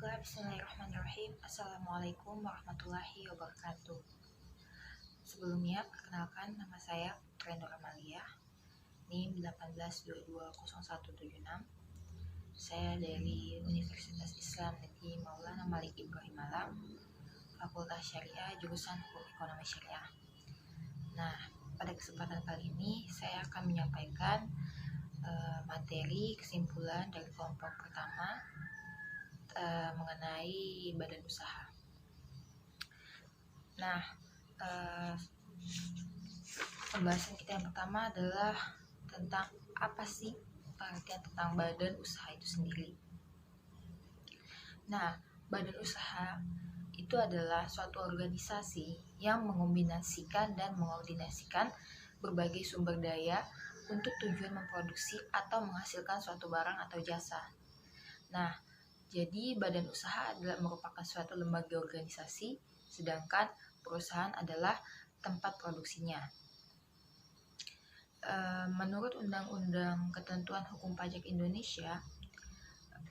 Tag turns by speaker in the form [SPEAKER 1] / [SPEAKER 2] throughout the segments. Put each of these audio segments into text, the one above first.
[SPEAKER 1] Buka, bismillahirrahmanirrahim. Assalamualaikum warahmatullahi wabarakatuh. Sebelumnya, perkenalkan nama saya Putri Nur Amalia, NIM 18220176. Saya dari Universitas Islam Negeri Maulana Malik Ibrahim Malang, Fakultas Syariah, jurusan Hukum Ekonomi Syariah. Nah, pada kesempatan kali ini saya akan menyampaikan materi kesimpulan dari kelompok pertama mengenai badan usaha. Nah, pembahasan kita yang pertama adalah tentang apa sih pengertian tentang badan usaha itu sendiri. Nah, badan usaha itu adalah suatu organisasi yang mengombinasikan dan mengordinasikan berbagai sumber daya untuk tujuan memproduksi atau menghasilkan suatu barang atau jasa. Nah, jadi badan usaha adalah merupakan suatu lembaga organisasi, sedangkan perusahaan adalah tempat produksinya. Menurut Undang-Undang Ketentuan Hukum Pajak Indonesia,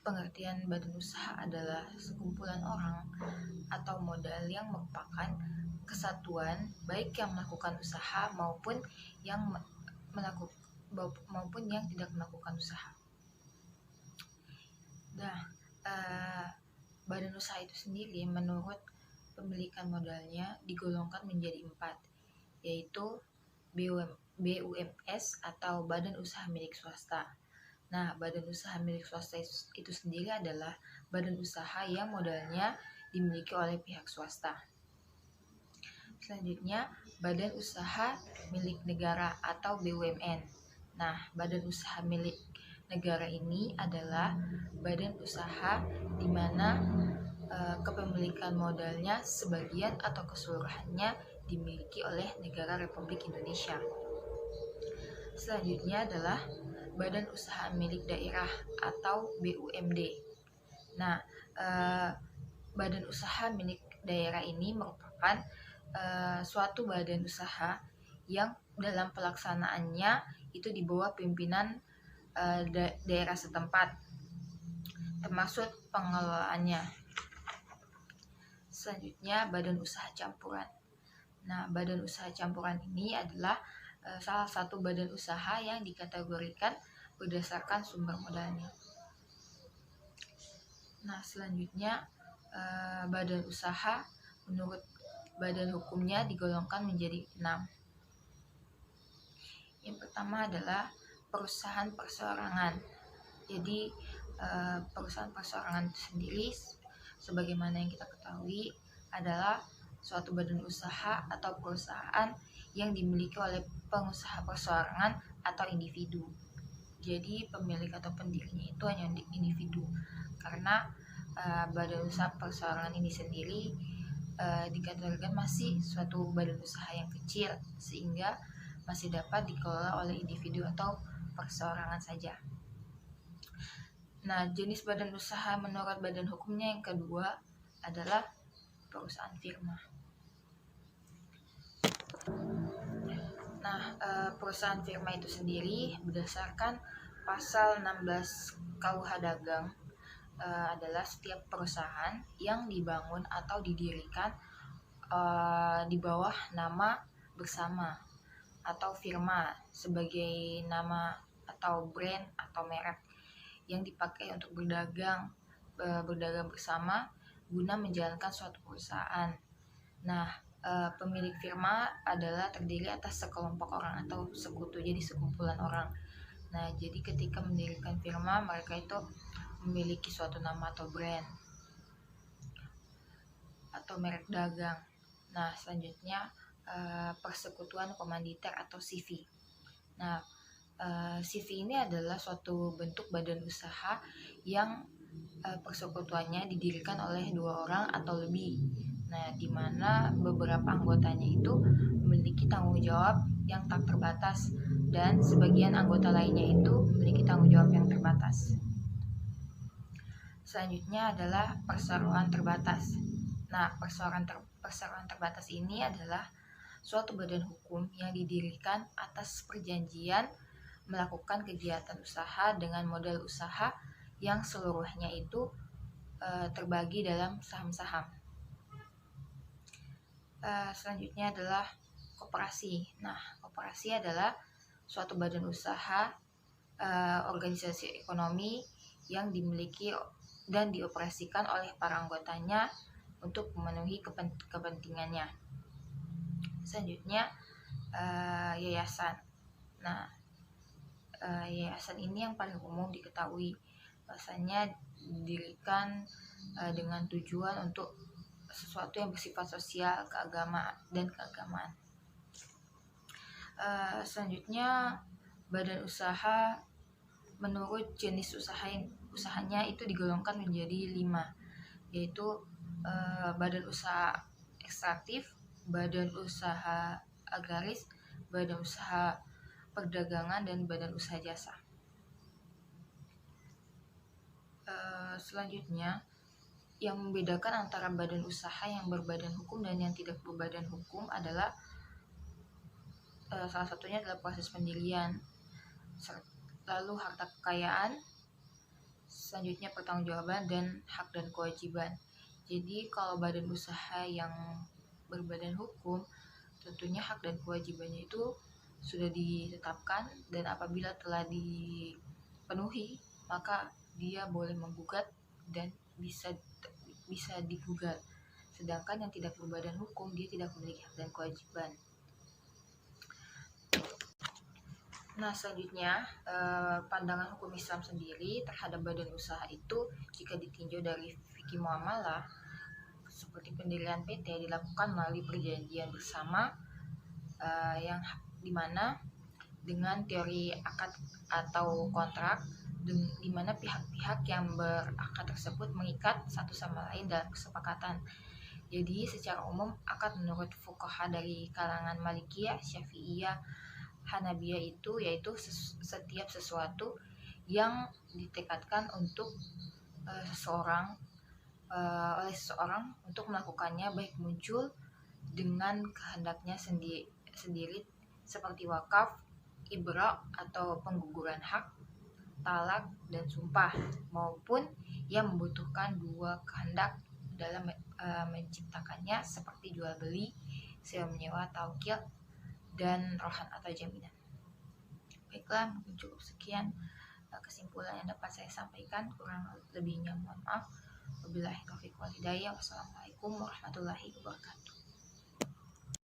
[SPEAKER 1] pengertian badan usaha adalah sekumpulan orang atau modal yang merupakan kesatuan baik yang melakukan usaha maupun yang tidak melakukan usaha. Nah, badan usaha itu sendiri menurut pemilikan modalnya digolongkan menjadi 4, yaitu BUMS atau badan usaha milik swasta. Nah, badan usaha milik swasta itu sendiri adalah badan usaha yang modalnya dimiliki oleh pihak swasta. Selanjutnya, badan usaha milik negara atau BUMN. Nah, badan usaha milik negara ini adalah badan usaha di mana kepemilikan modalnya sebagian atau keseluruhannya dimiliki oleh negara Republik Indonesia. Selanjutnya adalah badan usaha milik daerah atau BUMD. Nah, badan usaha milik daerah ini merupakan suatu badan usaha yang dalam pelaksanaannya itu di bawah pimpinan daerah setempat, termasuk pengelolaannya. Selanjutnya, badan usaha campuran. Nah, badan usaha campuran ini adalah salah satu badan usaha yang dikategorikan berdasarkan sumber modalnya. Nah, selanjutnya badan usaha menurut badan hukumnya digolongkan menjadi 6. Yang pertama adalah perusahaan perseorangan. Jadi perusahaan perseorangan itu sendiri sebagaimana yang kita ketahui adalah suatu badan usaha atau perusahaan yang dimiliki oleh pengusaha perseorangan atau individu. Jadi pemilik atau pendirinya itu hanya individu, karena badan usaha perseorangan ini sendiri dikategorikan masih suatu badan usaha yang kecil, sehingga masih dapat dikelola oleh individu atau perseorangan saja. Nah, jenis badan usaha menurut badan hukumnya yang kedua adalah perusahaan firma. Nah, perusahaan firma itu sendiri berdasarkan pasal 16 KUH Dagang adalah setiap perusahaan yang dibangun atau didirikan di bawah nama bersama atau firma sebagai nama atau brand atau merek yang dipakai untuk berdagang bersama guna menjalankan suatu perusahaan. Nah, pemilik firma adalah terdiri atas sekelompok orang atau sekutu, jadi sekumpulan orang. Nah, jadi ketika mendirikan firma, mereka itu memiliki suatu nama atau brand atau merek dagang. Nah, selanjutnya persekutuan komanditer atau CV. Nah, CV ini adalah suatu bentuk badan usaha yang persekutuannya didirikan oleh 2 orang atau lebih. Nah, di mana beberapa anggotanya itu memiliki tanggung jawab yang tak terbatas dan sebagian anggota lainnya itu memiliki tanggung jawab yang terbatas. Selanjutnya adalah perseroan terbatas. Nah, perseroan terbatas ini adalah suatu badan hukum yang didirikan atas perjanjian melakukan kegiatan usaha dengan modal usaha yang seluruhnya itu terbagi dalam saham-saham. Selanjutnya adalah koperasi. Nah, koperasi adalah suatu badan usaha, organisasi ekonomi yang dimiliki dan dioperasikan oleh para anggotanya untuk memenuhi kepentingannya. Selanjutnya, yayasan. Nah, yayasan ini yang paling umum diketahui, bahwasanya didirikan dengan tujuan untuk sesuatu yang bersifat sosial, keagamaan. Selanjutnya, badan usaha menurut jenis usahanya itu digolongkan menjadi 5, yaitu badan usaha ekstraktif, badan usaha agraris, badan usaha perdagangan, dan badan usaha jasa. Selanjutnya, yang membedakan antara badan usaha yang berbadan hukum dan yang tidak berbadan hukum adalah salah satunya adalah proses pendirian, lalu harta kekayaan, selanjutnya pertanggungjawaban, dan hak dan kewajiban. Jadi kalau badan usaha yang berbadan hukum, tentunya hak dan kewajibannya itu sudah ditetapkan, dan apabila telah dipenuhi maka dia boleh menggugat dan bisa digugat. Sedangkan yang tidak berbadan hukum, dia tidak memiliki hak dan kewajiban. Nah, selanjutnya pandangan hukum Islam sendiri terhadap badan usaha itu jika ditinjau dari fikih muamalah, seperti pendirian PT dilakukan melalui perjanjian bersama yang dimana dengan teori akad atau kontrak, di mana pihak-pihak yang berakad tersebut mengikat satu sama lain dalam kesepakatan. Jadi secara umum akad menurut fuqaha dari kalangan Malikiyah, Syafi'iyah, Hanabiyah itu yaitu setiap sesuatu yang ditekadkan untuk oleh seseorang untuk melakukannya, baik muncul dengan kehendaknya sendiri seperti wakaf, ibra atau pengguguran hak, talak, dan sumpah, maupun yang membutuhkan dua kehendak dalam menciptakannya seperti jual beli, sewa menyewa, taukil, dan rohan atau jaminan. Baiklah, mungkin cukup sekian kesimpulan yang dapat saya sampaikan. Kurang lebihnya mohon maaf. Wabillahi taufiq wal hidayah. Wassalamualaikum warahmatullahi wabarakatuh.